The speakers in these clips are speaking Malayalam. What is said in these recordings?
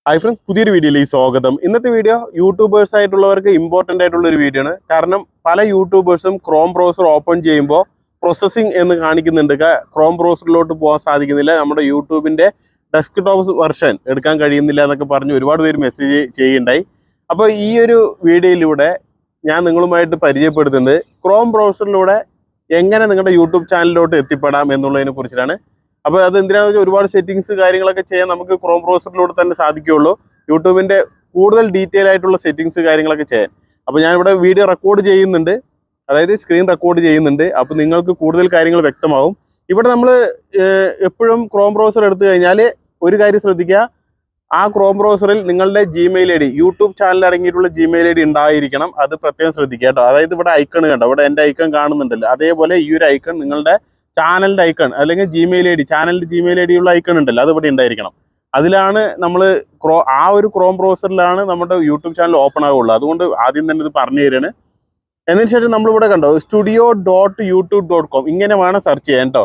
ഹായ് ഫ്രണ്ട്സ്, പുതിയൊരു വീഡിയോയിലേക്ക് സ്വാഗതം. ഇന്നത്തെ വീഡിയോ യൂട്യൂബേഴ്സ് ആയിട്ടുള്ളവർക്ക് ഇമ്പോർട്ടൻ്റ് ആയിട്ടുള്ള ഒരു വീഡിയോ ആണ്. കാരണം പല യൂട്യൂബേഴ്സും ക്രോം ബ്രൗസർ ഓപ്പൺ ചെയ്യുമ്പോൾ പ്രോസസ്സിംഗ് എന്ന് കാണിക്കുന്നുണ്ട്. ക്രോം ബ്രൗസറിലോട്ട് പോകാൻ സാധിക്കുന്നില്ല, നമ്മുടെ യൂട്യൂബിൻ്റെ ഡെസ്ക്ടോപ്പ് വെർഷൻ എടുക്കാൻ കഴിയുന്നില്ല എന്നൊക്കെ പറഞ്ഞ് ഒരുപാട് പേര് മെസ്സേജ് ചെയ്യുണ്ടായി. അപ്പോൾ ഈ ഒരു വീഡിയോയിലൂടെ ഞാൻ നിങ്ങളുമായിട്ട് പരിചയപ്പെടുത്തുന്നത് ക്രോം ബ്രൗസറിലൂടെ എങ്ങനെ നിങ്ങളുടെ യൂട്യൂബ് ചാനലിലോട്ട് എത്തിപ്പെടാം എന്നുള്ളതിനെ കുറിച്ചിട്ടാണ്. അപ്പോൾ അത് എന്തിനാണെന്ന് വെച്ചാൽ ഒരുപാട് സെറ്റിങ്സ് കാര്യങ്ങളൊക്കെ ചെയ്യാൻ നമുക്ക് ക്രോം ബ്രൗസറിലൂടെ തന്നെ സാധിക്കുകയുള്ളൂ. യൂട്യൂബിൻ്റെ കൂടുതൽ ഡീറ്റെയിൽ ആയിട്ടുള്ള സെറ്റിങ്സ് കാര്യങ്ങളൊക്കെ ചെയ്യാൻ. അപ്പോൾ ഞാനിവിടെ വീഡിയോ റെക്കോർഡ് ചെയ്യുന്നുണ്ട്, അതായത് സ്ക്രീൻ റെക്കോർഡ് ചെയ്യുന്നുണ്ട്. അപ്പോൾ നിങ്ങൾക്ക് കൂടുതൽ കാര്യങ്ങൾ വ്യക്തമാവും. ഇവിടെ നമ്മൾ എപ്പോഴും ക്രോം ബ്രൗസർ എടുത്തു കഴിഞ്ഞാൽ ഒരു കാര്യം ശ്രദ്ധിക്കുക, ആ ക്രോം ബ്രൗസറിൽ നിങ്ങളുടെ Gmail I D, YouTube channel അടങ്ങിയിട്ടുള്ള ജിമെയിൽ ഐ ഡി ഉണ്ടായിരിക്കണം. അത് പ്രത്യേകം ശ്രദ്ധിക്കുക കേട്ടോ. അതായത് ഇവിടെ ഐക്കൺ കണ്ടോ, ഇവിടെ എൻ്റെ ഐക്കൺ കാണുന്നുണ്ടല്ലോ, അതേപോലെ ഈ ഒരു ഐക്കൺ നിങ്ങളുടെ ചാനലിൻ്റെ ഐക്കൺ അല്ലെങ്കിൽ ജിമെയിൽ ഐ ഡി, ചാനലിൻ്റെ ജിമെയിൽ ഐ ഡി ഉള്ള ഐക്കൺ ഉണ്ടല്ലോ, അത് ഇവിടെ ഉണ്ടായിരിക്കണം. അതിലാണ് നമ്മൾ ആ ഒരു ക്രോം ബ്രൗസറിലാണ് നമ്മുടെ യൂട്യൂബ് ചാനൽ ഓപ്പൺ ആവുള്ളൂ. അതുകൊണ്ട് ആദ്യം തന്നെ ഇത് പറഞ്ഞു തരാണ്. എന്നതിന് ശേഷം നമ്മളിവിടെ കണ്ടോ studio.youtube.com ഇങ്ങനെ വേണം സെർച്ച് ചെയ്യാൻ കേട്ടോ.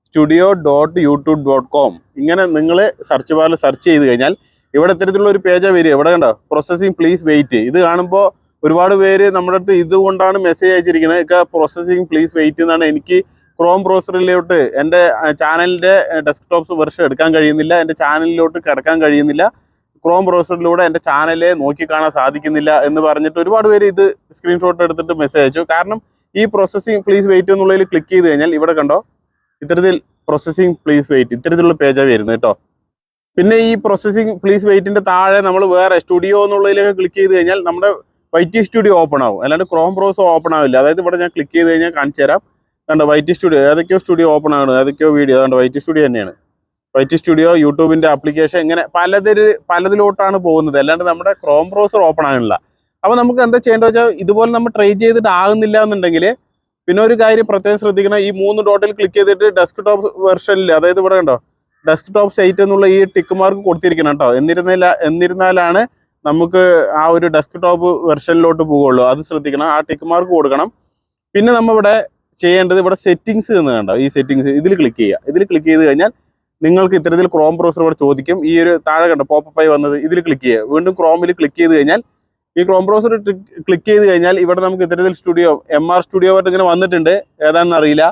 studio.youtube.com ഇങ്ങനെ നിങ്ങൾ സെർച്ച് ബാറിൽ സെർച്ച് ചെയ്ത് കഴിഞ്ഞാൽ ഇവിടെ ഇത്തരത്തിലുള്ള ഒരു പേജാണ് വരിക. ഇവിടെ കണ്ടോ പ്രോസസ്സിംഗ് പ്ലീസ് വെയിറ്റ്. ഇത് കാണുമ്പോൾ ഒരുപാട് പേര് നമ്മുടെ അടുത്ത് ഇതുകൊണ്ടാണ് മെസ്സേജ് അയച്ചിരിക്കുന്നത്, ഒക്കെ പ്രോസസ്സിംഗ് പ്ലീസ് വെയിറ്റ് എന്നാണ്. എനിക്ക് ക്രോം ബ്രൗസറിലോട്ട് എൻ്റെ ചാനലിൻ്റെ ഡെസ്ക്ടോപ്പ് വെർഷൻ എടുക്കാൻ കഴിയുന്നില്ല, എൻ്റെ ചാനലിലോട്ട് കിടക്കാൻ കഴിയുന്നില്ല, ക്രോം ബ്രൗസറിലൂടെ എൻ്റെ ചാനലെ നോക്കി കാണാൻ സാധിക്കുന്നില്ല എന്ന് പറഞ്ഞിട്ട് ഒരുപാട് പേര് ഇത് സ്ക്രീൻഷോട്ട് എടുത്തിട്ട് മെസ്സേജ് അയച്ചു. കാരണം ഈ പ്രോസസ്സിംഗ് പ്ലീസ് വെയിറ്റ് എന്നുള്ളതിൽ ക്ലിക്ക് ചെയ്ത് കഴിഞ്ഞാൽ ഇവിടെ കണ്ടോ ഇത്തരത്തിൽ പ്രോസസ്സിംഗ് പ്ലീസ് വെയിറ്റ് ഇത്തരത്തിലുള്ള പേജാണ് വരുന്നത് കേട്ടോ. പിന്നെ ഈ പ്രോസസ്സിംഗ് പ്ലീസ് വെയിറ്റിൻ്റെ താഴെ നമ്മൾ വേറെ സ്റ്റുഡിയോ എന്നുള്ളതിലേക്ക് ക്ലിക്ക് ചെയ്ത് കഴിഞ്ഞാൽ നമ്മുടെ വൈറ്റി സ്റ്റുഡിയോ ഓപ്പൺ ആവും, അല്ലാണ്ട് ക്രോം ബ്രൗസർ ഓപ്പൺ ആവില്ല. അതായത് ഇവിടെ ഞാൻ ക്ലിക്ക് ചെയ്ത് കഴിഞ്ഞാൽ കാണിച്ചു തരാം. കണ്ടോ വൈറ്റി സ്റ്റുഡിയോ, ഏതൊക്കെയോ സ്റ്റുഡിയോ ഓപ്പൺ ആണ്, ഏതൊക്കെയോ വീഡിയോ. അതുകൊണ്ട് വൈറ്റി സ്റ്റുഡിയോ തന്നെയാണ്. വൈറ്റി സ്റ്റുഡിയോ, യൂട്യൂബിൻ്റെ ആപ്ലിക്കേഷൻ, ഇങ്ങനെ പലതിലോട്ടാണ് പോകുന്നത്, അല്ലാണ്ട് നമ്മുടെ ക്രോം ബ്രൗസർ ഓപ്പൺ ആകുന്നില്ല. അപ്പോൾ നമുക്ക് എന്താ ചെയ്യേണ്ടത് വെച്ചാൽ, ഇതുപോലെ നമ്മൾ ട്രൈ ചെയ്തിട്ട് ആകുന്നില്ല എന്നുണ്ടെങ്കിൽ പിന്നെ ഒരു കാര്യം പ്രത്യേകം ശ്രദ്ധിക്കണം. ഈ 3 ഡോട്ടിൽ ക്ലിക്ക് ചെയ്തിട്ട് ഡെസ്ക്ടോപ്പ് വെർഷനിൽ, അതായത് ഇവിടെ കണ്ടോ ഡെസ്ക്ടോപ്പ് സൈറ്റ് എന്നുള്ള ഈ ടിക്ക് മാർക്ക് കൊടുത്തിരിക്കണം കേട്ടോ. എന്നിരുന്നാലാണ് നമുക്ക് ആ ഒരു ഡെസ്ക്ടോപ്പ് വെർഷനിലോട്ട് പോകുള്ളൂ. അത് ശ്രദ്ധിക്കണം, ആ ടിക്ക് മാർക്ക് കൊടുക്കണം. പിന്നെ നമ്മളിവിടെ ചെയ്യേണ്ടത്, ഇവിടെ സെറ്റിങ്സ് എന്ന് കണ്ടോ, ഈ സെറ്റിങ്സ് ഇതിൽ ക്ലിക്ക് ചെയ്യുക. ഇതിൽ ക്ലിക്ക് ചെയ്ത് കഴിഞ്ഞാൽ നിങ്ങൾക്ക് ഇത്തരത്തിൽ ക്രോം ബ്രൗസർ ഇവിടെ ചോദിക്കും. ഈ ഒരു താഴെ കണ്ടോ പോപ്പപ്പായി വന്നത്, ഇതിൽ ക്ലിക്ക് ചെയ്യുക. വീണ്ടും ക്രോമിൽ ക്ലിക്ക് ചെയ്ത് കഴിഞ്ഞാൽ, ഈ ക്രോം ബ്രൗസർ ക്ലിക്ക് ചെയ്ത് കഴിഞ്ഞാൽ ഇവിടെ നമുക്ക് ഇത്തരത്തിൽ സ്റ്റുഡിയോ MR സ്റ്റുഡിയോ ആയിട്ട് ഇങ്ങനെ വന്നിട്ടുണ്ട്, ഏതാണെന്ന് അറിയില്ല.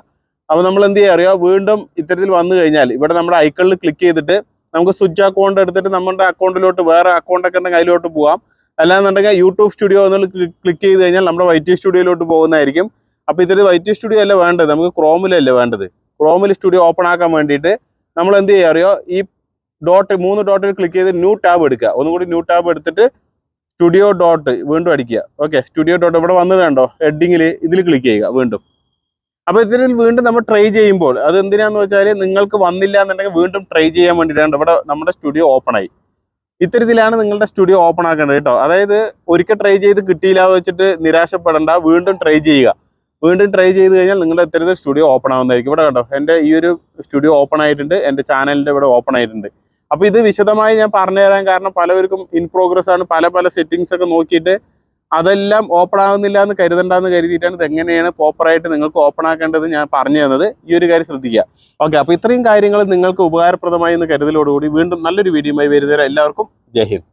അപ്പോൾ നമ്മൾ എന്ത് ചെയ്യുക അറിയാം, വീണ്ടും ഇത്തരത്തിൽ വന്നു കഴിഞ്ഞാൽ ഇവിടെ നമ്മുടെ ഐക്കണിൽ ക്ലിക്ക് ചെയ്തിട്ട് നമുക്ക് സ്വിച്ച് അക്കൗണ്ട് എടുത്തിട്ട് നമ്മുടെ അക്കൗണ്ടിലോട്ട് വേറെ അക്കൗണ്ടൊക്കെ ഉണ്ടെങ്കിൽ അതിലോട്ട് പോകാം. അല്ലാന്നുണ്ടെങ്കിൽ യൂട്യൂബ് സ്റ്റുഡിയോ എന്നുള്ള ക്ലിക്ക് ചെയ്ത് കഴിഞ്ഞാൽ നമ്മുടെ വൈറ്റി സ്റ്റുഡിയോയിലോട്ട് പോകുന്നതായിരിക്കും. അപ്പോൾ ഇത്തരത്തിൽ വൈറ്റി സ്റ്റുഡിയോ അല്ല വേണ്ടത്, നമുക്ക് ക്രോമിലല്ലേ വേണ്ടത്. ക്രോമിൽ സ്റ്റുഡിയോ ഓപ്പൺ ആക്കാൻ വേണ്ടിയിട്ട് നമ്മൾ എന്ത് ചെയ്യുക അറിയോ, ഈ 3 ഡോട്ടിൽ ക്ലിക്ക് ചെയ്ത് ന്യൂ ടാബ് എടുക്കുക. ഒന്നും കൂടി ന്യൂ ടാബ് എടുത്തിട്ട് സ്റ്റുഡിയോ ഡോട്ട് വീണ്ടും അടിക്കുക. ഓക്കെ, സ്റ്റുഡിയോ ഡോട്ട് ഇവിടെ വന്നത് കണ്ടോ ഹെഡിങ്ങിൽ, ഇതിൽ ക്ലിക്ക് ചെയ്യുക വീണ്ടും. അപ്പോൾ ഇതിൽ വീണ്ടും നമ്മൾ ട്രൈ ചെയ്യുമ്പോൾ അത് എന്തിനാന്ന് വെച്ചാൽ, നിങ്ങൾക്ക് വന്നില്ല എന്നുണ്ടെങ്കിൽ വീണ്ടും ട്രൈ ചെയ്യാൻ വേണ്ടിയിട്ടാണ്. ഇവിടെ നമ്മുടെ സ്റ്റുഡിയോ ഓപ്പൺ ആയി. ഇത്തരത്തിലാണ് നിങ്ങളുടെ സ്റ്റുഡിയോ ഓപ്പൺ ആക്കേണ്ടത് കേട്ടോ. അതായത് ഒരിക്കൽ ട്രൈ ചെയ്ത് കിട്ടിയില്ല എന്ന് വെച്ചിട്ട് നിരാശപ്പെടേണ്ട, വീണ്ടും ട്രൈ ചെയ്യുക. വീണ്ടും ട്രൈ ചെയ്ത് കഴിഞ്ഞാൽ നിങ്ങളുടെ ഇത്തരത്തിൽ സ്റ്റുഡിയോ ഓപ്പൺ ആവുന്നതായിരിക്കും. ഇവിടെ കണ്ടോ എൻ്റെ ഈ ഒരു സ്റ്റുഡിയോ ഓപ്പൺ ആയിട്ടുണ്ട്, എൻ്റെ ചാനലിൻ്റെ ഇവിടെ ഓപ്പൺ ആയിട്ടുണ്ട്. അപ്പോൾ ഇത് വിശദമായി ഞാൻ പറഞ്ഞു തരാൻ കാരണം പലവർക്കും ഇൻ പ്രോഗ്രസ് ആണ്, പല സെറ്റിങ്സ് ഒക്കെ നോക്കിയിട്ട് അതെല്ലാം ഓപ്പൺ ആവുന്നില്ല എന്ന് കരുതണ്ടെന്ന് കരുതിയിട്ടാണ് ഇത് എങ്ങനെയാണ് പ്രോപ്പറായിട്ട് നിങ്ങൾക്ക് ഓപ്പൺ ആക്കേണ്ടത് ഞാൻ പറഞ്ഞു തന്നത്. ഈ ഒരു കാര്യം ശ്രദ്ധിക്കുക. ഓക്കെ, അപ്പോൾ ഇത്രയും കാര്യങ്ങൾ നിങ്ങൾക്ക് ഉപകാരപ്രദമായി എന്ന് കരുതലോടുകൂടി വീണ്ടും നല്ലൊരു വീഡിയോയുമായി വരുന്നവരെ എല്ലാവർക്കും ജയ് ഹിന്ദ്.